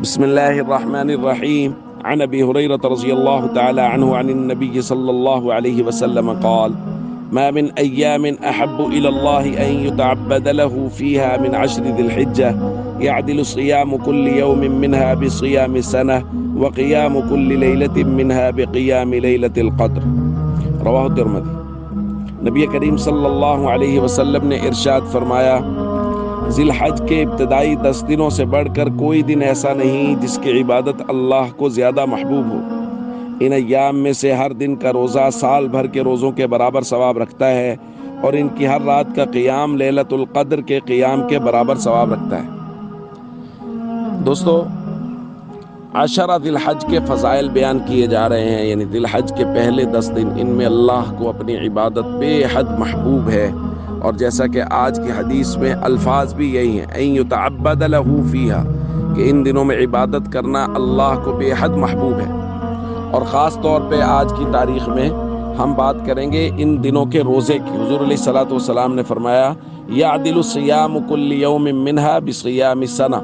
بسم الله الرحمن الرحيم. عن أبي هريرة رضي الله تعالى عنه عن النبي صلى الله عليه وسلم قال: ما من أيام أحب إلى الله أن يتعبد له فيها من 10 ذي الحجة يعدل صيام كل يوم منها بصيام سنة وقيام كل ليلة منها بقيام ليلة القدر. رواہ ترمذی۔ نبی کریم صلی اللہ علیہ وسلم نے ارشاد فرمایا، ذی الحج کے ابتدائی 10 دنوں سے بڑھ کر کوئی دن ایسا نہیں جس کی عبادت اللہ کو زیادہ محبوب ہو۔ ان ایام میں سے ہر دن کا روزہ سال بھر کے روزوں کے برابر ثواب رکھتا ہے، اور ان کی ہر رات کا قیام لیلۃ القدر کے قیام کے برابر ثواب رکھتا ہے۔ دوستو، عشرہ ذی الحج کے فضائل بیان کیے جا رہے ہیں، یعنی ذی الحج کے پہلے 10 دن ان میں اللہ کو اپنی عبادت بے حد محبوب ہے، اور جیسا کہ آج کی حدیث میں الفاظ بھی یہی ہیں، ان یتعبد لہ فیہا، کہ ان دنوں میں عبادت کرنا اللہ کو بے حد محبوب ہے۔ اور خاص طور پہ آج کی تاریخ میں ہم بات کریں گے ان دنوں کے روزے کی۔ حضور علیہ الصلوۃ والسلام نے فرمایا، یعدل صیام کل یوم منہا بصیام سنہ۔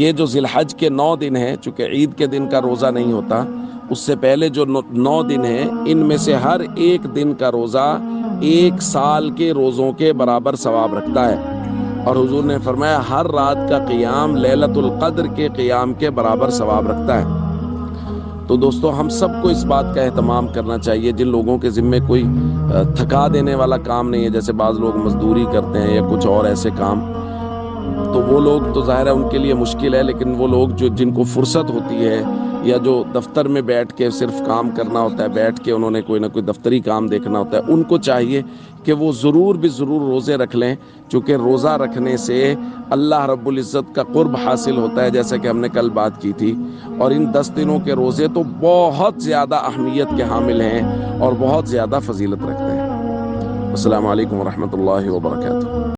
یہ جو ذی الحج کے 9 دن ہیں، چونکہ عید کے دن کا روزہ نہیں ہوتا، اس سے پہلے جو 9 دن ہیں، ان میں سے ہر ایک دن کا روزہ 1 سال کے روزوں کے برابر ثواب رکھتا ہے۔ اور حضور نے فرمایا، ہر رات کا قیام لیلۃ القدر کے قیام کے برابر ثواب رکھتا ہے۔ تو دوستو، ہم سب کو اس بات کا اہتمام کرنا چاہیے، جن لوگوں کے ذمے کوئی تھکا دینے والا کام نہیں ہے، جیسے بعض لوگ مزدوری کرتے ہیں یا کچھ اور ایسے کام، تو وہ لوگ تو ظاہر ہے ان کے لیے مشکل ہے، لیکن وہ لوگ جن کو فرصت ہوتی ہے، یا جو دفتر میں بیٹھ کے صرف کام کرنا ہوتا ہے، بیٹھ کے انہوں نے کوئی نہ کوئی دفتری کام دیکھنا ہوتا ہے، ان کو چاہیے کہ وہ ضرور روزے رکھ لیں، چونکہ روزہ رکھنے سے اللہ رب العزت کا قرب حاصل ہوتا ہے، جیسا کہ ہم نے کل بات کی تھی۔ اور ان 10 دنوں کے روزے تو بہت زیادہ اہمیت کے حامل ہیں اور بہت زیادہ فضیلت رکھتے ہیں۔ السلام علیکم ورحمۃ اللہ وبرکاتہ۔